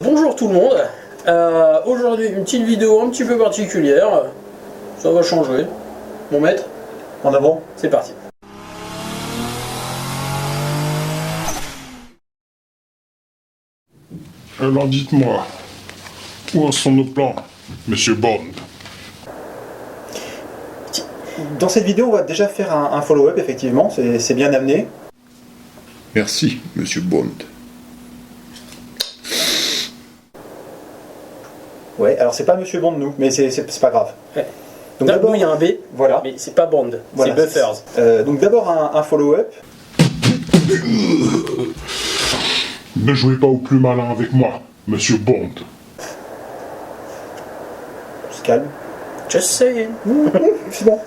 Bonjour tout le monde, aujourd'hui une petite vidéo un petit peu particulière, ça va changer. Mon maître, En avant. c'est parti. Alors dites-moi, où en sont nos plans, Monsieur Bond? Dans cette vidéo, on va déjà faire un follow-up, effectivement, c'est bien amené. Merci, Monsieur Bond. Ouais, alors c'est pas Monsieur Bond, nous, mais c'est pas grave. Ouais. Donc D'abord il y a un B, voilà. mais c'est pas Bond, Voilà, c'est Buffers. Donc d'abord un follow-up. Ne jouez pas au plus malin avec moi, Monsieur Bond. On se calme. Just saying. C'est bon,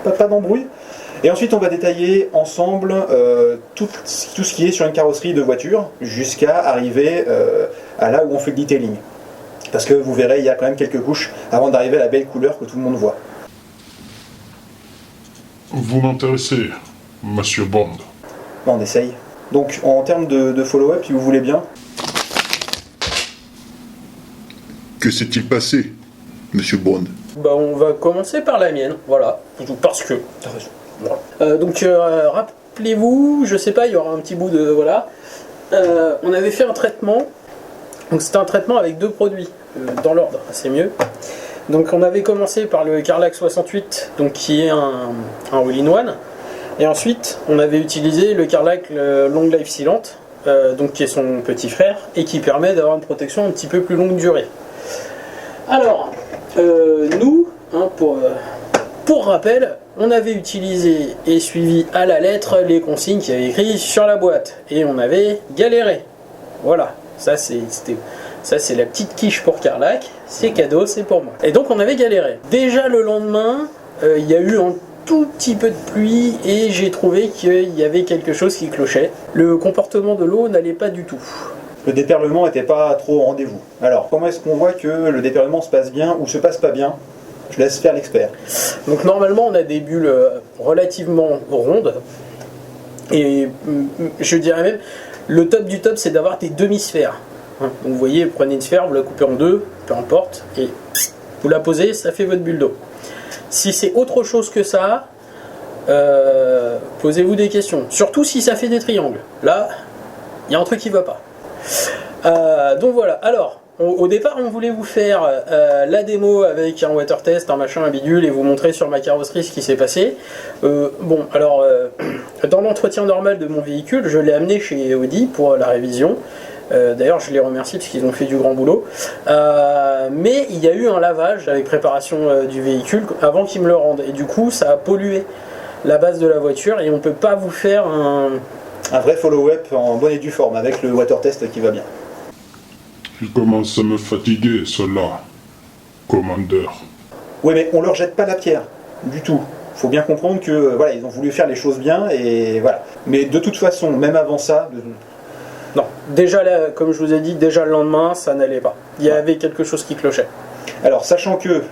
pas d'embrouille. Et ensuite, on va détailler ensemble tout ce qui est sur une carrosserie de voiture, jusqu'à arriver à là où on fait le detailing. Parce que vous verrez, il y a quand même quelques couches avant d'arriver à la belle couleur que tout le monde voit. Vous m'intéressez, Monsieur Bond. Bon, on essaye. Donc, en termes de follow-up, si vous voulez bien. Que s'est-il passé, Monsieur Bond? Bah on va commencer par la mienne, voilà, parce que... T'as raison. Voilà. Donc rappelez-vous, je sais pas, il y aura un petit bout de... Voilà. On avait fait un traitement, donc c'était un traitement avec deux produits, dans l'ordre, c'est mieux. Donc on avait commencé par le Carlac 68, donc qui est un all-in-one. Et ensuite, on avait utilisé le Carlac Long Life Sealant, donc qui est son petit frère, et qui permet d'avoir une protection un petit peu plus longue durée. Alors, nous, hein, pour rappel, on avait utilisé et suivi à la lettre les consignes qui avaient écrit sur la boîte, et on avait galéré. Voilà, ça c'est la petite quiche pour Carlac, c'est cadeau, c'est pour moi. Et donc on avait galéré. Déjà le lendemain, il y a eu un tout petit peu de pluie et j'ai trouvé qu'il y avait quelque chose qui clochait. Le comportement de l'eau n'allait pas du tout. Le déperlement n'était pas trop au rendez-vous. Alors, comment est-ce qu'on voit que le déperlement se passe bien ou se passe pas bien? Je laisse faire l'expert. Donc normalement on a des bulles relativement rondes et je dirais même le top du top c'est d'avoir des demi-sphères. Donc vous voyez, vous prenez une sphère, vous la coupez en deux, peu importe, et vous la posez, ça fait votre bulle d'eau. Si c'est autre chose que ça, posez-vous des questions. Surtout si ça fait des triangles. Là, il y a un truc qui va pas. Donc voilà, alors, au départ on voulait vous faire la démo avec un water test, un machin, un bidule, et vous montrer sur ma carrosserie ce qui s'est passé. Bon, alors, dans l'entretien normal de mon véhicule, je l'ai amené chez Audi pour la révision. D'ailleurs je les remercie parce qu'ils ont fait du grand boulot, mais il y a eu un lavage avec préparation du véhicule avant qu'ils me le rendent, et du coup ça a pollué la base de la voiture et on peut pas vous faire un vrai follow-up en bonne et due forme avec le water test qui va bien. Il commence à me fatiguer, cela, commandeur. Oui, mais on leur jette pas la pierre du tout. Faut bien comprendre que voilà, ils ont voulu faire les choses bien et voilà. Mais de toute façon, même avant ça. Non, déjà là, comme je vous ai dit, déjà le lendemain, ça n'allait pas. Il y avait quelque chose qui clochait. Alors, sachant que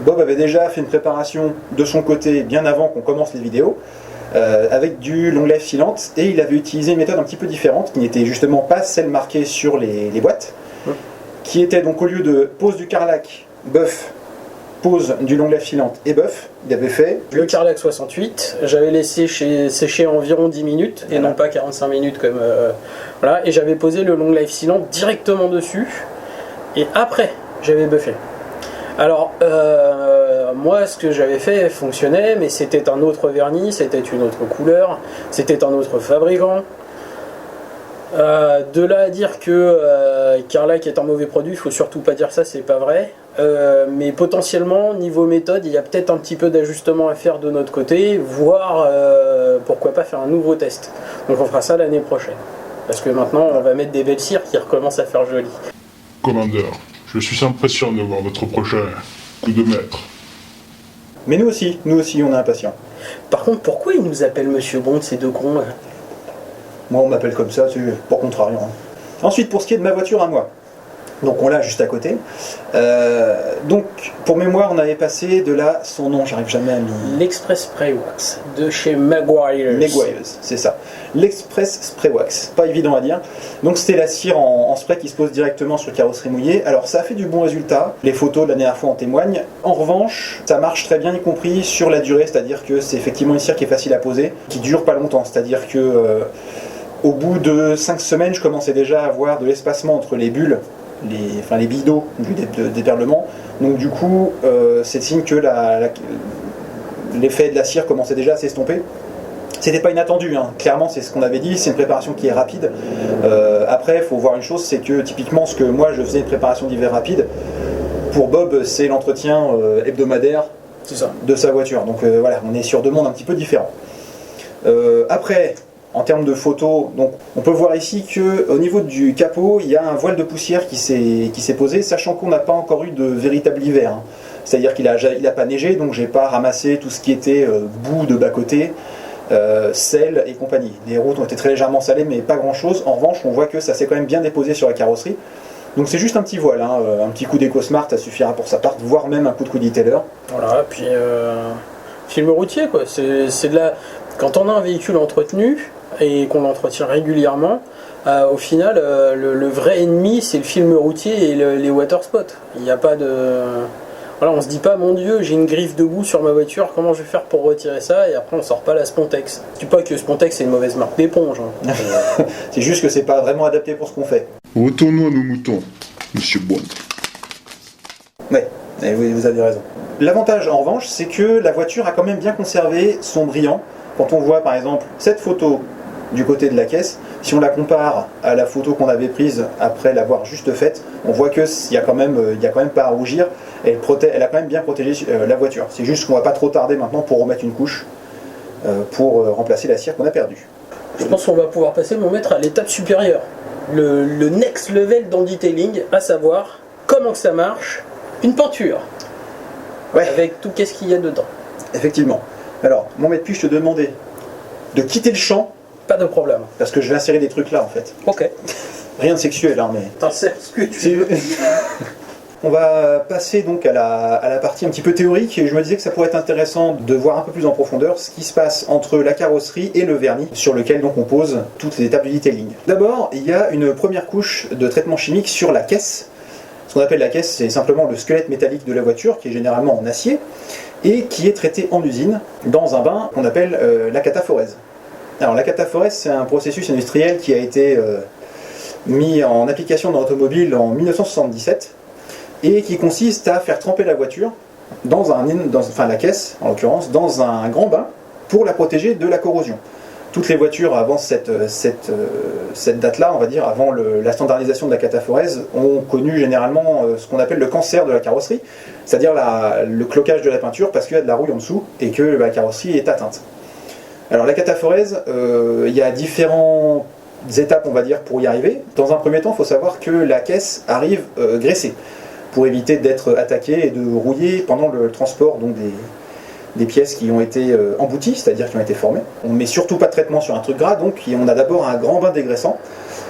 Bob avait déjà fait une préparation de son côté bien avant qu'on commence les vidéos, avec du Long Life Sealant, et il avait utilisé une méthode un petit peu différente, qui n'était justement pas celle marquée sur les boîtes, qui était donc au lieu de pose du Carlac, buff, pose du Long Life Sealant et buff, il avait fait le Carlac 68, j'avais laissé sécher environ 10 minutes et non pas 45 minutes comme voilà, et j'avais posé le Long Life Sealant directement dessus et après j'avais buffé. Alors moi ce que j'avais fait fonctionnait, mais c'était un autre vernis, c'était une autre couleur, c'était un autre fabricant. De là à dire que Carlac est un mauvais produit, il faut surtout pas dire ça, c'est pas vrai. Mais potentiellement, niveau méthode, il y a peut-être un petit peu d'ajustement à faire de notre côté, voire pourquoi pas faire un nouveau test. Donc on fera ça l'année prochaine. Parce que maintenant, on va mettre des belles cires qui recommencent à faire joli. Commandeur, je suis impressionné de voir votre prochain coup de maître. Mais nous aussi, on est impatients. Par contre, pourquoi ils nous appellent Monsieur Bond, ces deux cons là? Moi, on m'appelle comme ça, c'est pour contrariant. Ensuite, pour ce qui est de ma voiture à moi. Donc on l'a juste à côté. Donc pour mémoire, on avait passé de là, son nom, j'arrive jamais à m'y... L'Express Spray Wax de chez Meguiar's. Meguiar's, c'est ça. L'Express Spray Wax, pas évident à dire. Donc c'était la cire en spray qui se pose directement sur carrosserie mouillée. Alors ça a fait du bon résultat, les photos de la dernière fois en témoignent. En revanche, ça marche très bien, y compris sur la durée, c'est-à-dire que c'est effectivement une cire qui est facile à poser, qui dure pas longtemps, c'est-à-dire que au bout de 5 semaines, je commençais déjà à avoir de l'espacement entre les bulles, les billes d'eau du déperlement. Donc du coup, c'est signe que l'effet de la cire commençait déjà à s'estomper. C'était pas inattendu, hein. Clairement c'est ce qu'on avait dit, c'est une préparation qui est rapide. Après, il faut voir une chose, c'est que typiquement ce que moi je faisais une préparation d'hiver rapide, pour Bob c'est l'entretien hebdomadaire de sa voiture. Donc voilà, on est sur 2 mondes un petit peu différents. Après, en termes de photos, donc, on peut voir ici qu'au niveau du capot, il y a un voile de poussière qui s'est posé, sachant qu'on n'a pas encore eu de véritable hiver. Hein. C'est-à-dire qu'il n'a pas neigé, donc j'ai pas ramassé tout ce qui était boue de bas-côté, sel et compagnie. Les routes ont été très légèrement salées, mais pas grand-chose. En revanche, on voit que ça s'est quand même bien déposé sur la carrosserie. Donc c'est juste un petit voile, hein. Un petit coup d'EcoSmart, ça suffira pour sa part, voire même un coup de Detailer. Voilà, puis film routier, quoi. C'est de la... Quand on a un véhicule entretenu, et qu'on l'entretient régulièrement, au final, le vrai ennemi, c'est le film routier et les water spots. Il n'y a pas de... Voilà, on se dit pas, mon Dieu, j'ai une griffe de boue sur ma voiture, comment je vais faire pour retirer ça? Et après, on sort pas la Spontex. Je dis pas que Spontex, c'est une mauvaise marque d'éponge. Hein. C'est juste que c'est pas vraiment adapté pour ce qu'on fait. Retournons à nos moutons, monsieur Bond. Ouais, oui, vous avez raison. L'avantage, en revanche, c'est que la voiture a quand même bien conservé son brillant. Quand on voit, par exemple, cette photo du côté de la caisse, si on la compare à la photo qu'on avait prise après l'avoir juste faite, on voit qu'il n'y a quand même pas à rougir. Elle a quand même bien protégé la voiture. C'est juste qu'on va pas trop tarder maintenant pour remettre une couche pour remplacer la cire qu'on a perdue. Je pense qu'on va pouvoir passer, mon maître, à l'étape supérieure. Le next level dans le detailing, à savoir comment que ça marche, une peinture. Ouais. Avec tout qu'est-ce qu'il y a dedans. Effectivement. Alors, mon maître, puis je te demandais de quitter le champ. Pas de problème. Parce que je vais insérer des trucs là en fait. Ok. Rien de sexuel, hein, mais... T'insères ce que tu veux. On va passer donc à la partie un petit peu théorique, et je me disais que ça pourrait être intéressant de voir un peu plus en profondeur ce qui se passe entre la carrosserie et le vernis, sur lequel donc on pose toutes les étapes du detailing. D'abord, il y a une première couche de traitement chimique sur la caisse. Ce qu'on appelle la caisse, c'est simplement le squelette métallique de la voiture, qui est généralement en acier, et qui est traité en usine dans un bain qu'on appelle la cataphorèse. Alors la cataphorèse, c'est un processus industriel qui a été mis en application dans l'automobile en 1977, et qui consiste à faire tremper la voiture la caisse en l'occurrence, dans un grand bain pour la protéger de la corrosion. Toutes les voitures avant cette date-là, on va dire, avant la standardisation de la cataphorèse, ont connu généralement ce qu'on appelle le cancer de la carrosserie, c'est-à-dire le cloquage de la peinture parce qu'il y a de la rouille en dessous et que la carrosserie est atteinte. Alors la cataphorèse, il y a différentes étapes, on va dire, pour y arriver. Dans un premier temps, il faut savoir que la caisse arrive graissée, pour éviter d'être attaquée et de rouiller pendant le transport donc des pièces qui ont été embouties, c'est-à-dire qui ont été formées. On ne met surtout pas de traitement sur un truc gras, donc on a d'abord un grand bain dégraissant.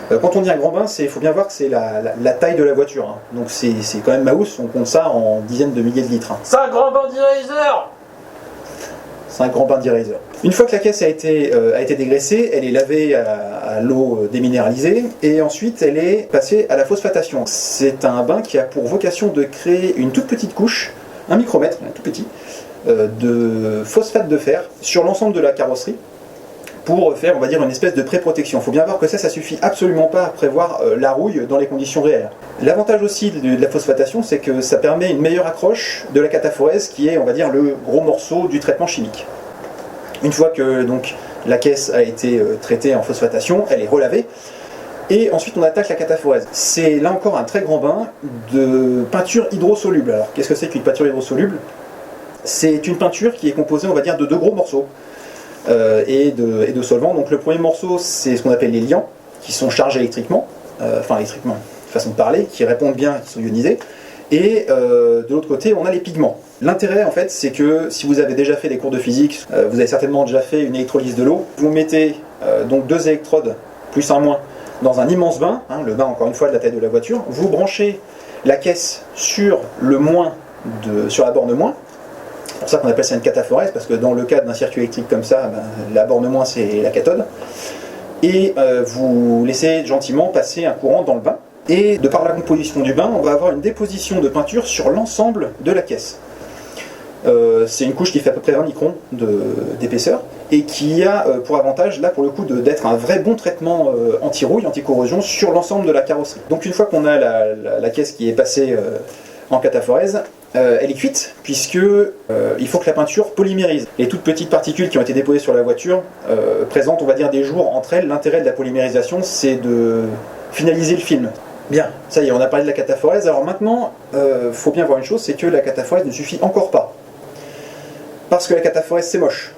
Quand on dit un grand bain, il faut bien voir que c'est la taille de la voiture. Hein. Donc c'est quand même Maus, on compte ça en dizaines de milliers de litres. Hein. C'est un grand bain d'Eraser. C'est un grand bain d'Eraser. Une fois que la caisse a été dégraissée, elle est lavée à l'eau déminéralisée et ensuite elle est passée à la phosphatation. C'est un bain qui a pour vocation de créer une toute petite couche, un micromètre, tout petit, de phosphate de fer sur l'ensemble de la carrosserie pour faire, on va dire, une espèce de pré-protection. Il faut bien voir que ça suffit absolument pas à prévoir la rouille dans les conditions réelles. L'avantage aussi de la phosphatation, c'est que ça permet une meilleure accroche de la cataphorèse qui est, on va dire, le gros morceau du traitement chimique. Une fois que donc, la caisse a été traitée en phosphatation, elle est relavée, et ensuite on attaque la cataphorèse. C'est là encore un très grand bain de peinture hydrosoluble. Alors qu'est-ce que c'est qu'une peinture hydrosoluble? C'est une peinture qui est composée, on va dire, de 2 gros morceaux et de solvants. Donc le premier morceau, c'est ce qu'on appelle les liants, qui sont chargés électriquement, électriquement, façon de parler, qui répondent bien, qui sont ionisés. Et de l'autre côté, on a les pigments. L'intérêt, en fait, c'est que si vous avez déjà fait des cours de physique, vous avez certainement déjà fait une électrolyse de l'eau. Vous mettez donc 2 électrodes, plus un moins, dans un immense bain, hein, le bain encore une fois de la taille de la voiture, vous branchez la caisse sur sur la borne moins. C'est pour ça qu'on appelle ça une cataphorèse, parce que dans le cas d'un circuit électrique comme ça, la borne moins c'est la cathode. Et vous laissez gentiment passer un courant dans le bain. Et de par la composition du bain, on va avoir une déposition de peinture sur l'ensemble de la caisse. C'est une couche qui fait à peu près 20 microns d'épaisseur et qui a pour avantage, là pour le coup, d'être un vrai bon traitement anti-rouille, anti-corrosion sur l'ensemble de la carrosserie. Donc une fois qu'on a la caisse qui est passée en cataphorèse, elle est cuite puisque il faut que la peinture polymérise. Les toutes petites particules qui ont été déposées sur la voiture présentent, on va dire, des jours entre elles. L'intérêt de la polymérisation, c'est de finaliser le film. Bien, ça y est, on a parlé de la cataphorèse. Alors maintenant, faut bien voir une chose, c'est que la cataphorèse ne suffit encore pas. Parce que la cataphorèse, c'est moche.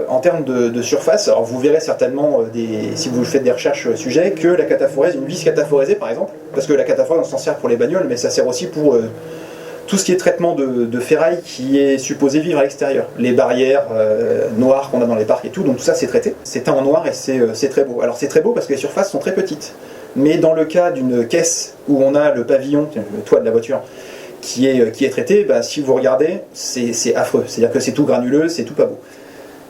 En termes de surface, alors vous verrez certainement, si vous faites des recherches sur le sujet, que la cataphorèse, une vis cataphoresée par exemple, parce que la cataphorèse, on s'en sert pour les bagnoles, mais ça sert aussi pour tout ce qui est traitement de ferraille qui est supposé vivre à l'extérieur. Les barrières noires qu'on a dans les parcs et tout, donc tout ça c'est traité. C'est teint en noir et c'est très beau. Alors c'est très beau parce que les surfaces sont très petites. Mais dans le cas d'une caisse où on a le pavillon, le toit de la voiture, qui est traité, si vous regardez, c'est affreux. C'est-à-dire que c'est tout granuleux, c'est tout pas beau.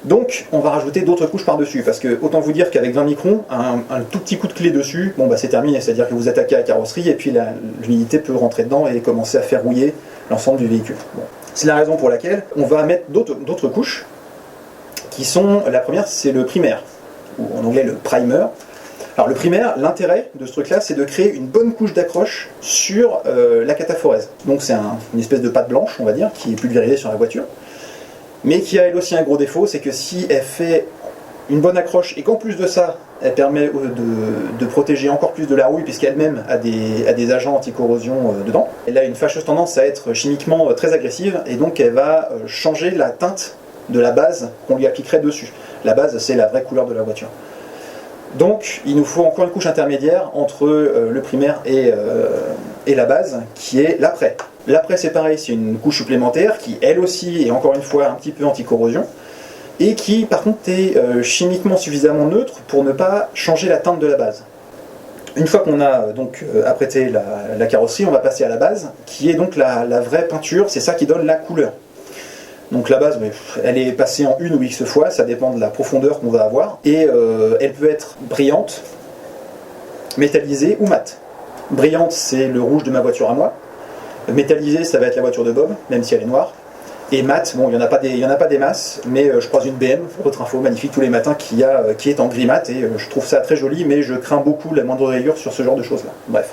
Donc, on va rajouter d'autres couches par-dessus, parce que autant vous dire qu'avec 20 microns, un tout petit coup de clé dessus, c'est terminé. C'est-à-dire que vous attaquez la carrosserie et puis l'unité peut rentrer dedans et commencer à faire rouiller l'ensemble du véhicule. Bon. C'est la raison pour laquelle on va mettre d'autres couches, qui sont, la première, c'est le primaire, ou en anglais le primer. Alors le primaire, l'intérêt de ce truc-là, c'est de créer une bonne couche d'accroche sur la cataphorèse. Donc c'est une espèce de pâte blanche, on va dire, qui est pulvérisée sur la voiture, mais qui a elle aussi un gros défaut, c'est que si elle fait une bonne accroche et qu'en plus de ça, elle permet de protéger encore plus de la rouille, puisqu'elle-même a des agents anti-corrosion dedans, elle a une fâcheuse tendance à être chimiquement très agressive, et donc elle va changer la teinte de la base qu'on lui appliquerait dessus. La base, c'est la vraie couleur de la voiture. Donc il nous faut encore une couche intermédiaire entre le primaire et la base, qui est l'après. L'après c'est pareil, c'est une couche supplémentaire qui elle aussi est encore une fois un petit peu anti-corrosion, et qui par contre est chimiquement suffisamment neutre pour ne pas changer la teinte de la base. Une fois qu'on a donc apprêté la carrosserie, on va passer à la base, qui est donc la vraie peinture, c'est ça qui donne la couleur. Donc la base, elle est passée en une ou X fois, ça dépend de la profondeur qu'on va avoir, et elle peut être brillante, métallisée ou mate. Brillante, c'est le rouge de ma voiture à moi. Métallisée, ça va être la voiture de Bob, même si elle est noire. Et mate, il n'y en a pas des masses, mais je croise une BM, autre info magnifique tous les matins, qui est en gris mat, et je trouve ça très joli, mais je crains beaucoup la moindre rayure sur ce genre de choses-là. Bref.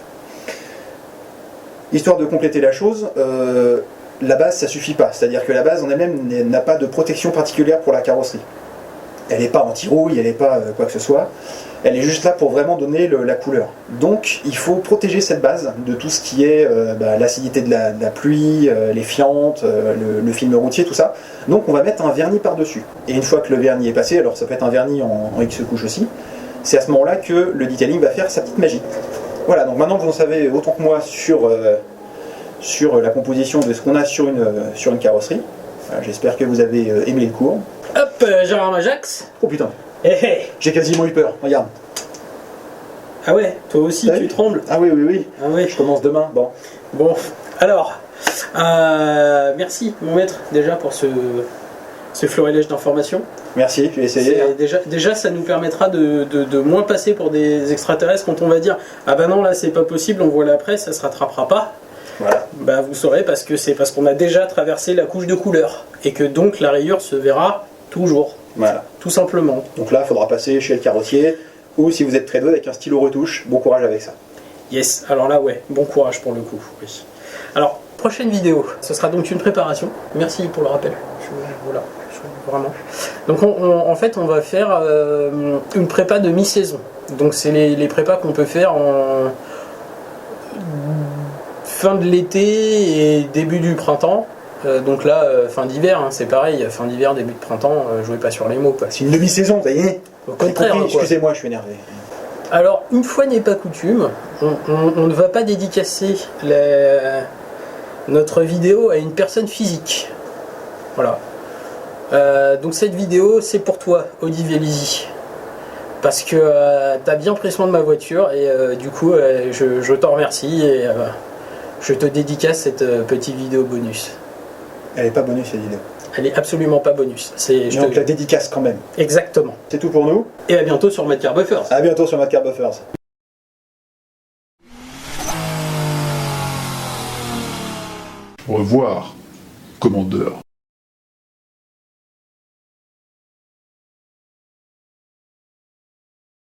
Histoire de compléter la chose, la base, ça suffit pas. C'est-à-dire que la base en elle-même n'a pas de protection particulière pour la carrosserie. Elle n'est pas anti-rouille, elle n'est pas quoi que ce soit. Elle est juste là pour vraiment donner la couleur. Donc, il faut protéger cette base de tout ce qui est l'acidité de la pluie, les fientes, le film routier, tout ça. Donc, on va mettre un vernis par-dessus. Et une fois que le vernis est passé, alors ça peut être un vernis en X couche aussi, c'est à ce moment-là que le detailing va faire sa petite magie. Voilà, donc maintenant vous en savez autant que moi sur la composition de ce qu'on a sur une carrosserie. Voilà, j'espère que vous avez aimé le cours. Hop, Gérard Majax. Oh putain, Hey. j'ai quasiment eu peur, regarde. Ah ouais, toi aussi tu trembles. Ah oui. Ah ouais. Je commence demain, bon. Bon, alors, merci mon maître déjà pour ce florilège d'informations. Merci, je vais essayer. Déjà, ça nous permettra de moins passer pour des extraterrestres quand on va dire ah bah non là c'est pas possible, on voit l'après, ça se rattrapera pas. Voilà. Bah vous saurez parce qu'on a déjà traversé la couche de couleur et que donc la rayure se verra toujours. Voilà. Tout simplement. Donc là, il faudra passer chez le carrossier, ou si vous êtes très doué avec un stylo retouche, bon courage avec ça. Yes, alors là ouais, bon courage pour le coup. Oui. Alors, prochaine vidéo, ce sera donc une préparation. Merci pour le rappel. Voilà, vraiment. Donc en fait, on va faire une prépa de mi-saison. Donc c'est les prépas qu'on peut faire en fin de l'été et début du printemps. Donc là, fin d'hiver, hein, c'est pareil, fin d'hiver, début de printemps, jouez pas sur les mots. C'est une demi-saison, ça y est. Au contraire. Excusez-moi, je suis énervé. Alors, une fois n'est pas coutume, on ne va pas dédicacer notre vidéo à une personne physique. Voilà. Donc cette vidéo, c'est pour toi, Olivier Lizy. parce que tu as bien pris soin de ma voiture et du coup je t'en remercie et je te dédicace cette petite vidéo bonus. Elle n'est pas bonus cette vidéo. Elle est absolument pas bonus. Mais on te la dédicace quand même. Exactement. C'est tout pour nous. Et à bientôt sur Mad Car Buffers. À bientôt sur Mad Car Buffers. Au revoir, commandeur.